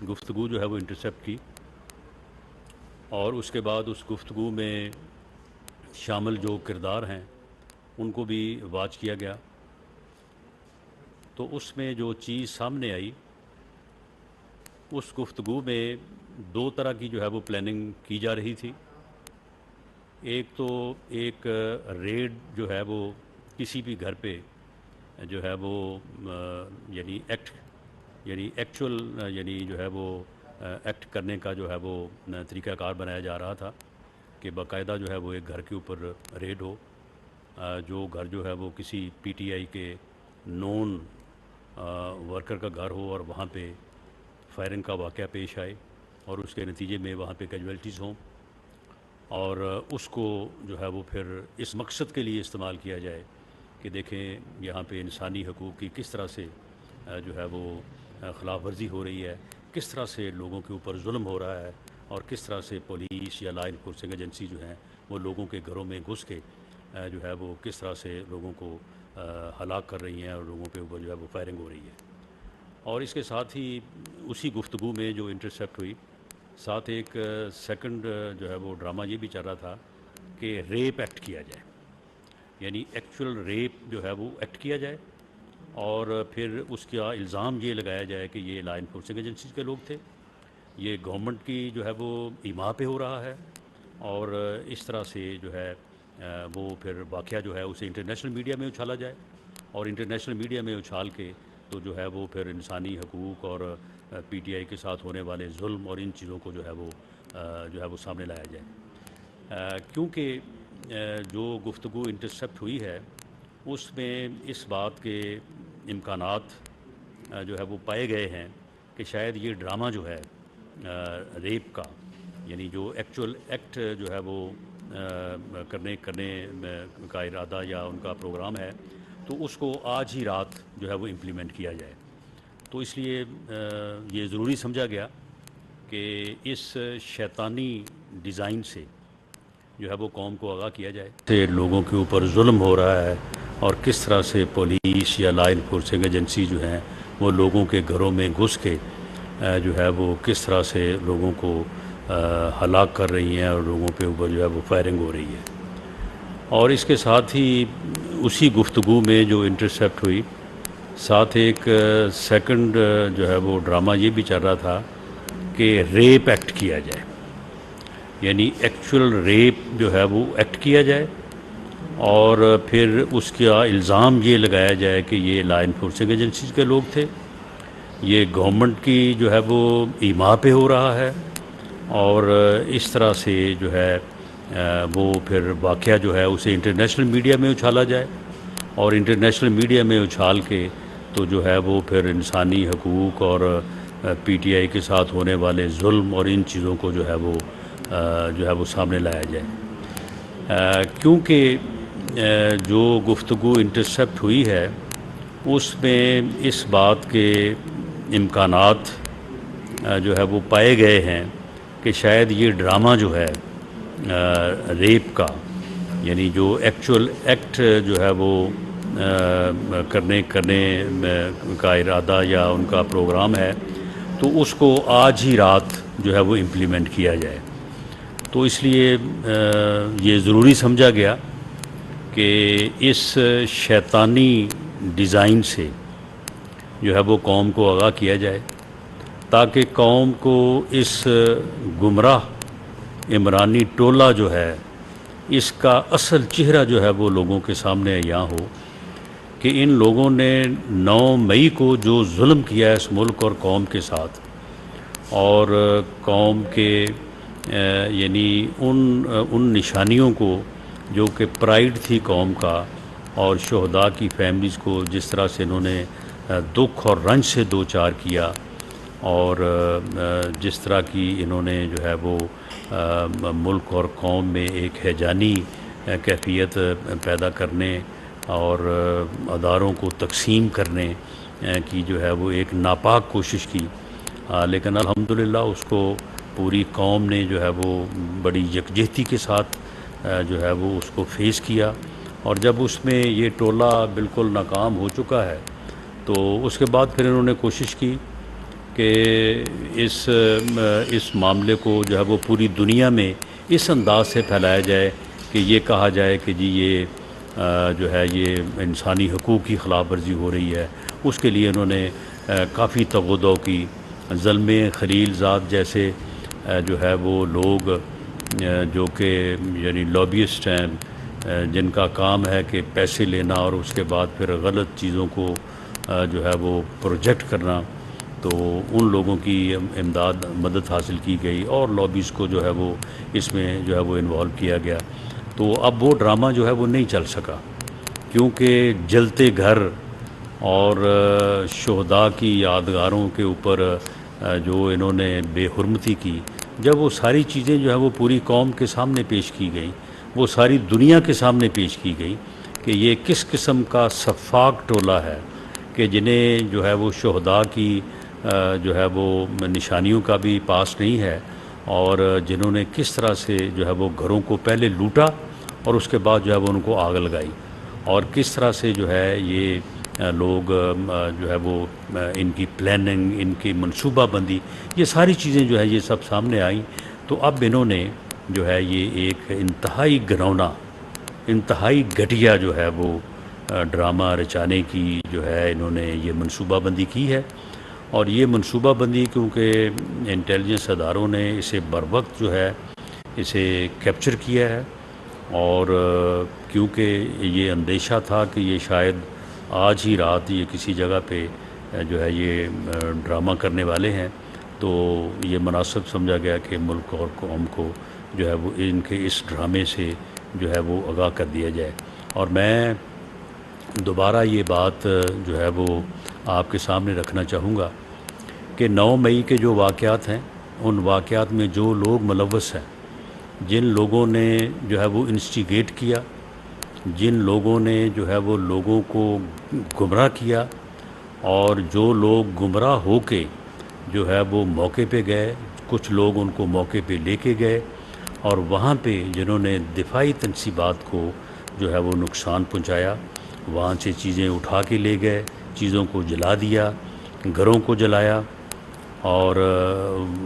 گفتگو جو ہے وہ انٹرسیپٹ کی، اور اس کے بعد اس گفتگو میں شامل جو کردار ہیں ان کو بھی واچ کیا گیا۔ تو اس میں جو چیز سامنے آئی، اس گفتگو میں دو طرح کی جو ہے وہ پلاننگ کی جا رہی تھی۔ ایک تو ایک ریڈ جو ہے وہ کسی بھی گھر پہ جو ہے وہ یعنی ایکچول یعنی جو ہے وہ ایکٹ کرنے کا جو ہے وہ طریقہ کار بنایا جا رہا تھا کہ باقاعدہ جو ہے وہ ایک گھر کے اوپر ریڈ ہو، جو گھر جو ہے وہ کسی پی ٹی آئی کے نون ورکر کا گھر ہو، اور وہاں پہ فائرنگ کا واقعہ پیش آئے اور اس کے نتیجے میں وہاں پہ کیجویلٹیز ہوں، اور اس کو جو ہے وہ پھر اس مقصد کے لیے استعمال کیا جائے کہ دیکھیں یہاں پہ انسانی حقوق کی کس طرح سے جو ہے وہ خلاف ورزی ہو رہی ہے، کس طرح سے لوگوں کے اوپر ظلم ہو رہا ہے، اور کس طرح سے پولیس یا لا انفورسنگ ایجنسی جو ہیں وہ لوگوں کے گھروں میں گھس کے جو ہے وہ کس طرح سے لوگوں کو ہلاک کر رہی ہیں اور لوگوں کے اوپر جو ہے وہ فائرنگ ہو رہی ہے۔ اور اس کے ساتھ ہی اسی گفتگو میں جو انٹرسیپٹ ہوئی، ساتھ ایک سیکنڈ جو ہے وہ ڈرامہ یہ بھی چل رہا تھا کہ ریپ ایکٹ کیا جائے، یعنی ایکچول ریپ جو ہے وہ ایکٹ کیا جائے، اور پھر اس کا الزام یہ لگایا جائے کہ یہ لا انفورسنگ ایجنسیز کے لوگ تھے، یہ گورنمنٹ کی جو ہے وہ ایما پہ ہو رہا ہے، اور اس طرح سے جو ہے وہ پھر واقعہ جو ہے اسے انٹرنیشنل میڈیا میں اچھالا جائے، اور انٹرنیشنل میڈیا میں اچھال کے تو جو ہے وہ پھر انسانی حقوق اور پی ٹی آئی کے ساتھ ہونے والے ظلم اور ان چیزوں کو جو ہے وہ سامنے لایا جائے۔ کیونکہ جو گفتگو انٹرسیپٹ ہوئی ہے اس میں اس بات کے امکانات جو ہے وہ پائے گئے ہیں کہ شاید یہ ڈرامہ جو ہے ریپ کا، یعنی جو ایکچول ایکٹ جو ہے وہ کرنے کا ارادہ یا ان کا پروگرام ہے، تو اس کو آج ہی رات جو ہے وہ امپلیمنٹ کیا جائے۔ تو اس لیے یہ ضروری سمجھا گیا کہ اس شیطانی ڈیزائن سے جو ہے وہ قوم کو آگاہ کیا جائے سے لوگوں کے اوپر ظلم ہو رہا ہے، اور کس طرح سے پولیس یا لا انفورسنگ ایجنسی جو ہیں وہ لوگوں کے گھروں میں گھس کے جو ہے وہ کس طرح سے لوگوں کو ہلاک کر رہی ہیں اور لوگوں پہ اوپر جو ہے وہ فائرنگ ہو رہی ہے۔ اور اس کے ساتھ ہی اسی گفتگو میں جو انٹرسیپٹ ہوئی، ساتھ ایک سیکنڈ جو ہے وہ ڈرامہ یہ بھی چل رہا تھا کہ ریپ ایکٹ کیا جائے، یعنی ایکچول ریپ جو ہے وہ ایکٹ کیا جائے، اور پھر اس کا الزام یہ لگایا جائے کہ یہ لا انفورسنگ ایجنسیز کے لوگ تھے، یہ گورنمنٹ کی جو ہے وہ ایما پہ ہو رہا ہے، اور اس طرح سے جو ہے وہ پھر واقعہ جو ہے اسے انٹرنیشنل میڈیا میں اچھالا جائے، اور انٹرنیشنل میڈیا میں اچھال کے تو جو ہے وہ پھر انسانی حقوق اور پی ٹی آئی کے ساتھ ہونے والے ظلم اور ان چیزوں کو جو ہے وہ سامنے لایا جائے۔ کیونکہ جو گفتگو انٹرسیپٹ ہوئی ہے اس میں اس بات کے امکانات جو ہے وہ پائے گئے ہیں کہ شاید یہ ڈرامہ جو ہے ریپ کا، یعنی جو ایکچول ایکٹ جو ہے وہ کرنے کا ارادہ یا ان کا پروگرام ہے، تو اس کو آج ہی رات جو ہے وہ امپلیمنٹ کیا جائے۔ تو اس لیے یہ ضروری سمجھا گیا کہ اس شیطانی ڈیزائن سے جو ہے وہ قوم کو آگاہ کیا جائے، تاکہ قوم کو اس گمراہ عمرانی ٹولہ جو ہے اس کا اصل چہرہ جو ہے وہ لوگوں کے سامنے عیاں ہو کہ ان لوگوں نے 9 مئی کو جو ظلم کیا ہے اس ملک اور قوم کے ساتھ، اور قوم کے یعنی ان نشانیوں کو جو کہ پرائیڈ تھی قوم کا، اور شہداء کی فیملیز کو جس طرح سے انہوں نے دکھ اور رنج سے دوچار کیا، اور جس طرح کی انہوں نے جو ہے وہ ملک اور قوم میں ایک ہیجانی کیفیت پیدا کرنے اور اداروں کو تقسیم کرنے کی جو ہے وہ ایک ناپاک کوشش کی، لیکن الحمدللہ اس کو پوری قوم نے جو ہے وہ بڑی یکجہتی کے ساتھ جو ہے وہ اس کو فیس کیا، اور جب اس میں یہ ٹولہ بالکل ناکام ہو چکا ہے تو اس کے بعد پھر انہوں نے کوشش کی کہ اس معاملے کو جو ہے وہ پوری دنیا میں اس انداز سے پھیلایا جائے کہ یہ کہا جائے کہ جی یہ جو ہے یہ انسانی حقوق کی خلاف ورزی ہو رہی ہے. اس کے لیے انہوں نے کافی تغدو کی. ظلم خلیل ذات جیسے جو ہے وہ لوگ جو کہ یعنی لابیسٹ ہیں، جن کا کام ہے کہ پیسے لینا اور اس کے بعد پھر غلط چیزوں کو جو ہے وہ پروجیکٹ کرنا، تو ان لوگوں کی مدد حاصل کی گئی اور لابیز کو جو ہے وہ اس میں جو ہے وہ انوالو کیا گیا. تو اب وہ ڈرامہ جو ہے وہ نہیں چل سکا، کیونکہ جلتے گھر اور شہداء کی یادگاروں کے اوپر جو انہوں نے بے حرمتی کی، جب وہ ساری چیزیں جو ہے وہ پوری قوم کے سامنے پیش کی گئی، وہ ساری دنیا کے سامنے پیش کی گئی کہ یہ کس قسم کا سفاک ٹولہ ہے کہ جنہیں جو ہے وہ شہداء کی جو ہے وہ نشانیوں کا بھی پاس نہیں ہے، اور جنہوں نے کس طرح سے جو ہے وہ گھروں کو پہلے لوٹا اور اس کے بعد جو ہے وہ ان کو آگ لگائی، اور کس طرح سے جو ہے یہ لوگ جو ہے وہ ان کی پلاننگ، ان کی منصوبہ بندی، یہ ساری چیزیں جو ہے یہ سب سامنے آئیں. تو اب انہوں نے جو ہے یہ ایک انتہائی گھنونا، انتہائی گھٹیا جو ہے وہ ڈرامہ رچانے کی جو ہے انہوں نے یہ منصوبہ بندی کی ہے. اور یہ منصوبہ بندی کیونکہ انٹیلیجنس اداروں نے اسے بروقت جو ہے اسے کیپچر کیا ہے، اور کیونکہ یہ اندیشہ تھا کہ یہ شاید آج ہی رات یہ کسی جگہ پہ جو ہے یہ ڈرامہ کرنے والے ہیں، تو یہ مناسب سمجھا گیا کہ ملک اور قوم کو جو ہے وہ ان کے اس ڈرامے سے جو ہے وہ آگاہ کر دیا جائے. اور میں دوبارہ یہ بات جو ہے وہ آپ کے سامنے رکھنا چاہوں گا کہ 9 مئی کے جو واقعات ہیں، ان واقعات میں جو لوگ ملوث ہیں، جن لوگوں نے جو ہے وہ انسٹیگیٹ کیا، جن لوگوں نے جو ہے وہ لوگوں کو گمراہ کیا، اور جو لوگ گمراہ ہو کے جو ہے وہ موقع پہ گئے، کچھ لوگ ان کو موقع پہ لے کے گئے، اور وہاں پہ جنہوں نے دفاعی تنصیبات کو جو ہے وہ نقصان پہنچایا، وہاں سے چیزیں اٹھا کے لے گئے، چیزوں کو جلا دیا، گھروں کو جلایا، اور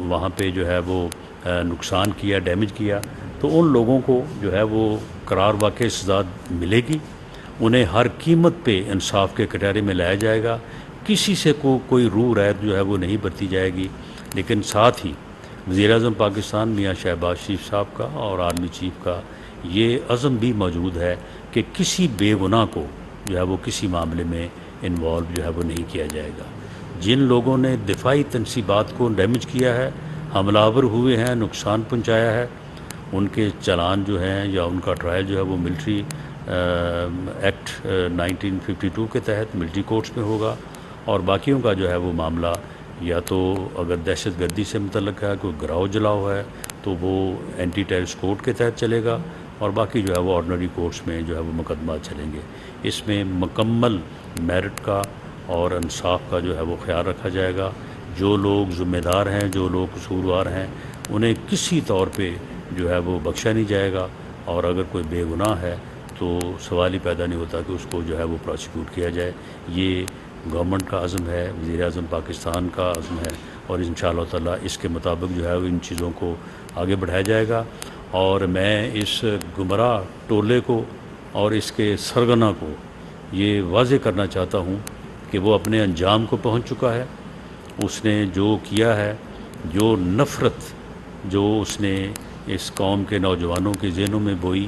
وہاں پہ جو ہے وہ نقصان کیا، ڈیمیج کیا، تو ان لوگوں کو جو ہے وہ قرار واقع سزا ملے گی. انہیں ہر قیمت پہ انصاف کے کٹہرے میں لایا جائے گا. کسی سے کوئی روح ریت جو ہے وہ نہیں برتی جائے گی. لیکن ساتھ ہی وزیر اعظم پاکستان میاں شہباز شریف صاحب کا اور آرمی چیف کا یہ عزم بھی موجود ہے کہ کسی بے گناہ کو جو ہے وہ کسی معاملے میں انوالو جو ہے وہ نہیں کیا جائے گا. جن لوگوں نے دفاعی تنصیبات کو ڈیمیج کیا ہے، حملہ آور ہوئے ہیں، نقصان پہنچایا ہے، ان کے چلان جو ہیں یا ان کا ٹرائل جو ہے وہ ملٹری ایکٹ 1952 کے تحت ملٹری کورٹس میں ہوگا، اور باقیوں کا جو ہے وہ معاملہ یا تو اگر دہشت گردی سے متعلق ہے، کوئی گراؤ جلاؤ ہے، تو وہ اینٹی ٹیررسٹ کورٹ کے تحت چلے گا، اور باقی جو ہے وہ آرڈنری کورٹس میں جو ہے وہ مقدمات چلیں گے. اس میں مکمل میرٹ کا اور انصاف کا جو ہے وہ خیال رکھا جائے گا. جو لوگ ذمہ دار ہیں، جو لوگ قصوروار ہیں، انہیں کسی طور پہ جو ہے وہ بخشا نہیں جائے گا، اور اگر کوئی بے گناہ ہے تو سوال ہی پیدا نہیں ہوتا کہ اس کو جو ہے وہ پروسیکیوٹ کیا جائے. یہ گورنمنٹ کا عزم ہے، وزیر اعظم پاکستان کا عزم ہے، اور انشاءاللہ تعالیٰ اس کے مطابق جو ہے ان چیزوں کو آگے بڑھایا جائے گا. اور میں اس گمراہ ٹولے کو اور اس کے سرغنہ کو یہ واضح کرنا چاہتا ہوں کہ وہ اپنے انجام کو پہنچ چکا ہے. اس نے جو کیا ہے، جو نفرت جو اس نے اس قوم کے نوجوانوں کے ذہنوں میں بوئی،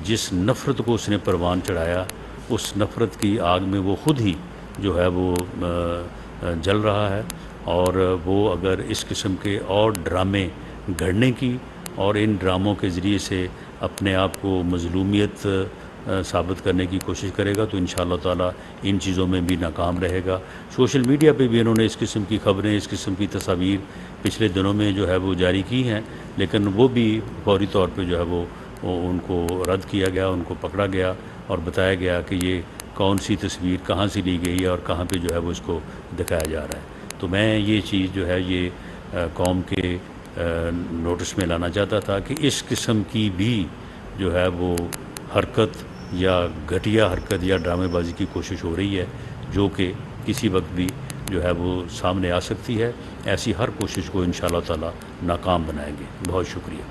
جس نفرت کو اس نے پروان چڑھایا، اس نفرت کی آگ میں وہ خود ہی جو ہے وہ جل رہا ہے. اور وہ اگر اس قسم کے اور ڈرامے گھڑنے کی اور ان ڈراموں کے ذریعے سے اپنے آپ کو مظلومیت ثابت کرنے کی کوشش کرے گا تو انشاءاللہ تعالیٰ ان چیزوں میں بھی ناکام رہے گا. سوشل میڈیا پہ بھی انہوں نے اس قسم کی خبریں، اس قسم کی تصاویر پچھلے دنوں میں جو ہے وہ جاری کی ہیں، لیکن وہ بھی فوری طور پہ جو ہے وہ ان کو رد کیا گیا، ان کو پکڑا گیا اور بتایا گیا کہ یہ کون سی تصویر کہاں سے لی گئی ہے اور کہاں پہ جو ہے وہ اس کو دکھایا جا رہا ہے. تو میں یہ چیز جو ہے یہ قوم کے نوٹس میں لانا چاہتا تھا کہ اس قسم کی بھی جو ہے وہ حرکت یا گھٹیا حرکت یا ڈرامے بازی کی کوشش ہو رہی ہے، جو کہ کسی وقت بھی جو ہے وہ سامنے آ سکتی ہے. ایسی ہر کوشش کو انشاءاللہ تعالی ناکام بنائیں گے. بہت شکریہ.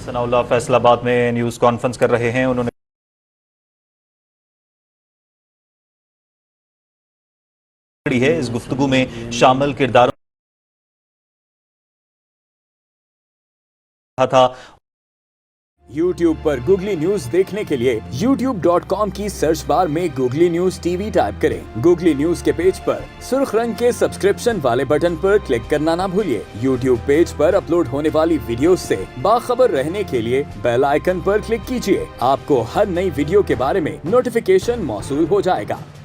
ثناء اللہ فیصل آباد میں نیوز کانفرنس کر رہے ہیں. انہوں نے ہے اس گفتگو میں شامل کرداروں تھا. یوٹیوب پر گوگلی نیوز دیکھنے کے لیے youtube.com کی سرچ بار میں googly news T V type کریں. گوگلی نیوز کے پیج پر سرخ رنگ کے سبسکرپشن والے بٹن پر کلک کرنا نہ بھولیے. یوٹیوب پیج پر اپلوڈ ہونے والی ویڈیوز سے باخبر رہنے کے لیے بیل آئیکن پر کلک کیجیے. آپ کو ہر نئی ویڈیو کے بارے میں نوٹیفیکیشن موصول ہو جائے گا.